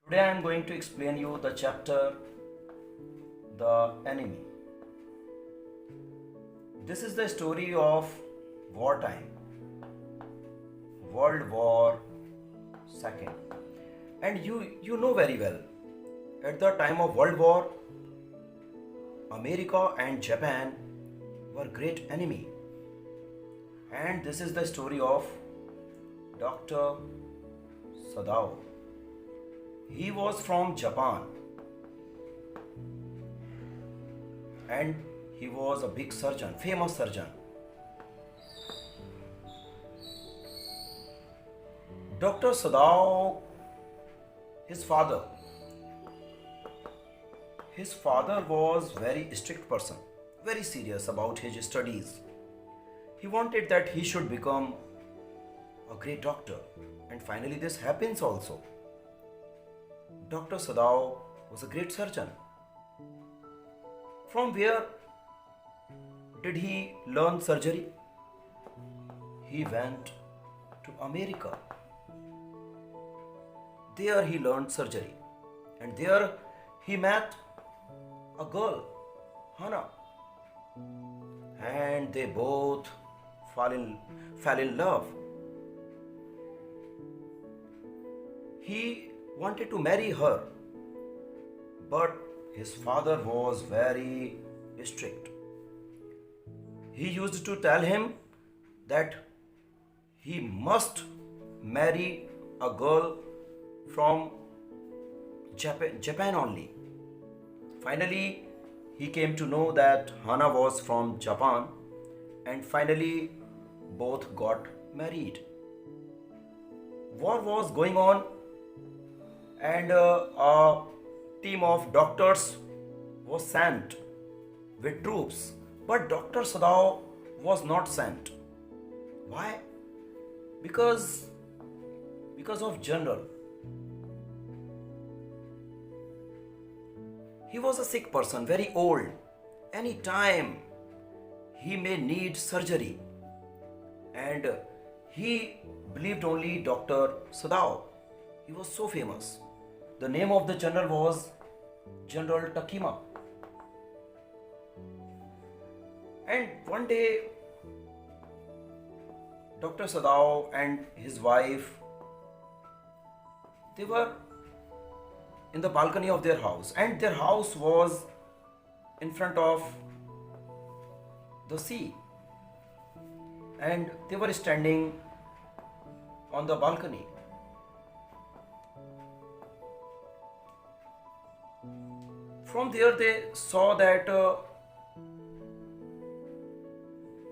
Today I am going to explain you the chapter The Enemy. This is the story of wartime, World War II. And you know very well, at the time of World War, America and Japan were great enemy. And this is the story of Dr. Sadao. He was from Japan and he was a big surgeon, famous surgeon. Dr. Sadao, his father, his father was very strict person, very serious about his studies. He wanted that he should become a great doctor, and finally this happens also. Dr. Sadao was a great surgeon. From where did he learn surgery? He went to America. There he learned surgery. And there he met a girl, Hannah. And they both fell in love. He wanted to marry her, but his father was very strict. He used to tell him that he must marry a girl from Japan only. Finally, he came to know that Hana was from Japan, and finally both got married. War was going on, and a team of doctors was sent with troops, but Dr. Sadao was not sent. Why? Because of general. He was a sick person, very old. Any time he may need surgery, and he believed only Dr. Sadao. He was so famous. The name of the general was General Takima. And one day, Dr. Sadao and his wife, they were in the balcony of their house, and their house was in front of the sea, and they were standing on the balcony. From there they saw that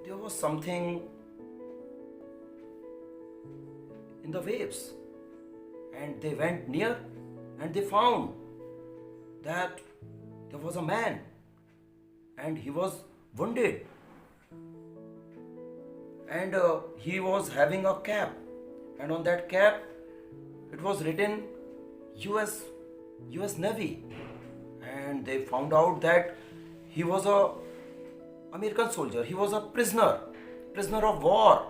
there was something in the waves, and they went near and they found that there was a man and he was wounded, and he was having a cap, and on that cap it was written US Navy. And they found out that he was a American soldier. He was a prisoner of war,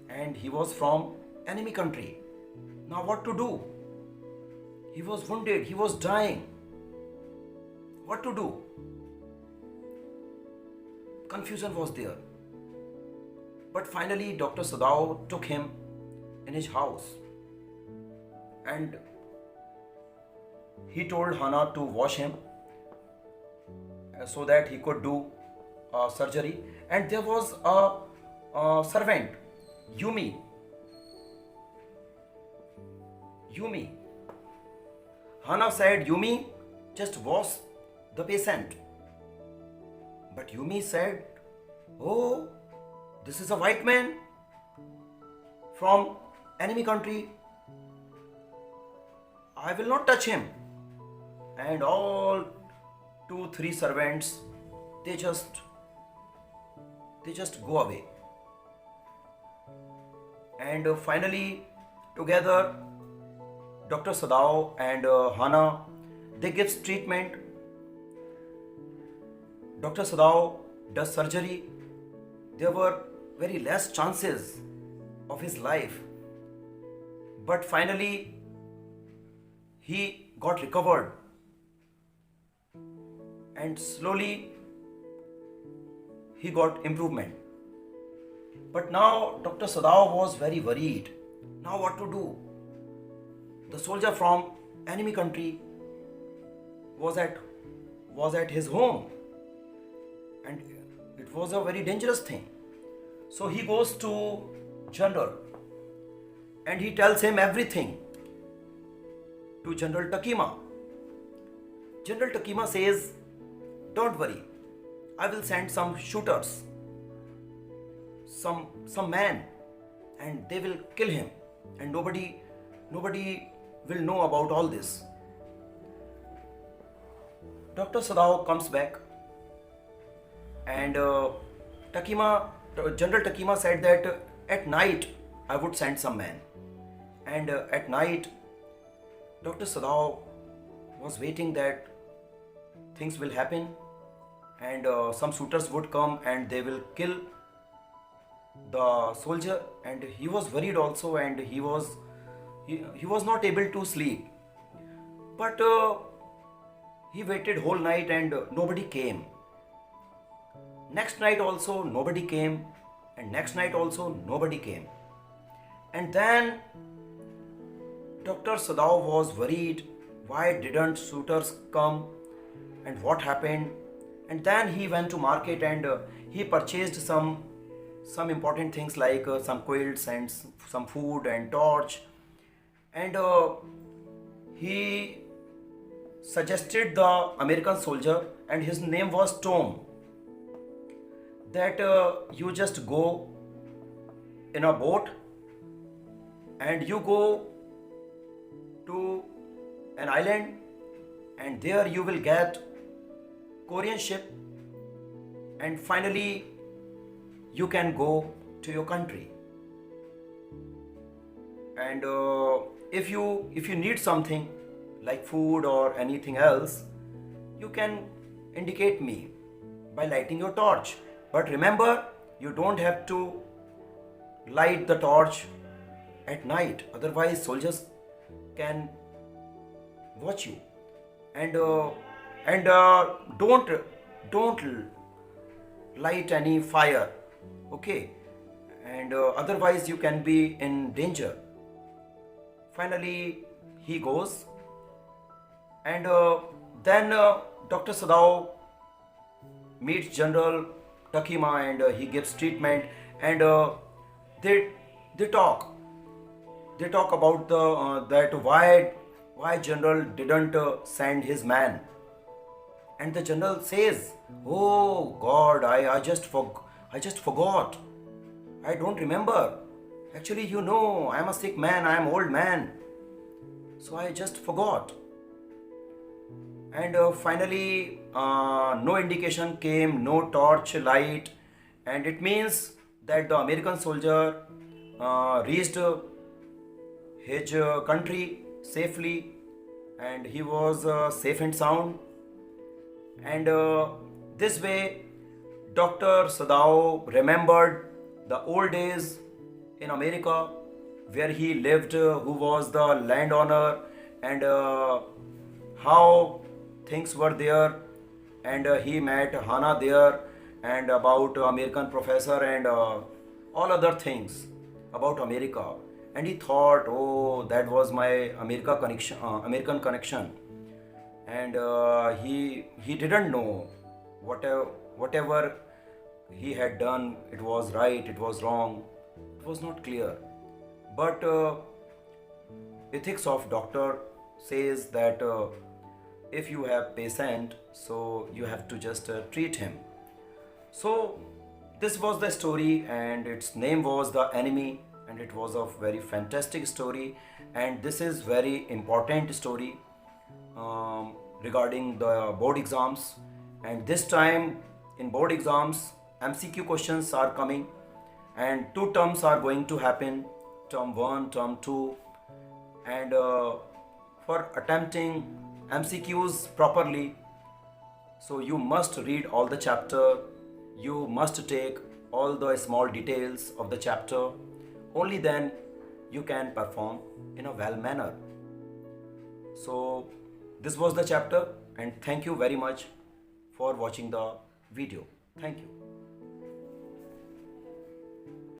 and he was from enemy country. Now what to do? He was wounded, he was dying. What to do? Confusion was there. But finally Dr. Sadao took him in his house, and he told Hana to wash him so that he could do surgery. And there was a servant, Yumi. Hana said, Yumi, just wash the patient. But Yumi said, oh, this is a white man from enemy country. I will not touch him. And all 2-3 servants, they just go away. And finally, together, Dr. Sadao and Hana, they gives treatment. Dr. Sadao does surgery. There were very less chances of his life. But finally, he got recovered, and slowly he got improvement. But now Dr. Sadao was very worried. Now what to do? The soldier from enemy country was at his home, and it was a very dangerous thing. So he goes to general and he tells him everything to General Takima. General Takima says, "Don't worry, I will send some shooters, some men, and they will kill him, and nobody will know about all this." Dr. Sadao comes back, and General Takima said that at night I would send some men, and at night Dr. Sadao was waiting that things will happen, and some shooters would come and they will kill the soldier, and he was worried also, and he was not able to sleep. But he waited whole night and nobody came. Next night also nobody came, and next night also nobody came. And then Dr. Sadao was worried, why didn't shooters come and what happened? And then he went to market and he purchased some important things like some quilts and some food and torch, and he suggested the American soldier, and his name was Tom, that you just go in a boat and you go to an island, and there you will get Korean ship, and finally you can go to your country. And if you need something like food or anything else, you can indicate me by lighting your torch. But remember, you don't have to light the torch at night, otherwise soldiers can watch you. And don't light any fire, okay? And otherwise you can be in danger. Finally he goes, and then Dr. Sadao meets General Takima, and he gives treatment, and they talk about the that why general didn't send his man. And the general says, "Oh God, I just forgot. I don't remember. Actually, I am a sick man. I am old man. So I just forgot." And finally, no indication came, no torch light, and it means that the American soldier reached his country safely, and he was safe and sound. And this way Dr. Sadao remembered the old days in America, where he lived, who was the landowner, and how things were there. And he met Hannah there, and about American professor, and all other things about America. And he thought, oh, that was my American connection. And he didn't know whatever he had done, it was right, it was wrong, it was not clear. But ethics of doctor says that if you have patient, so you have to just treat him. So this was the story, and its name was The Enemy, and it was a very fantastic story. And this is very important story regarding the board exams. And this time in board exams, MCQ questions are coming, and two terms are going to happen, term 1, term 2. And for attempting MCQs properly, so you must read all the chapter, you must take all the small details of the chapter. Only then you can perform in a well manner. So this was the chapter, and thank you very much for watching the video. Thank you.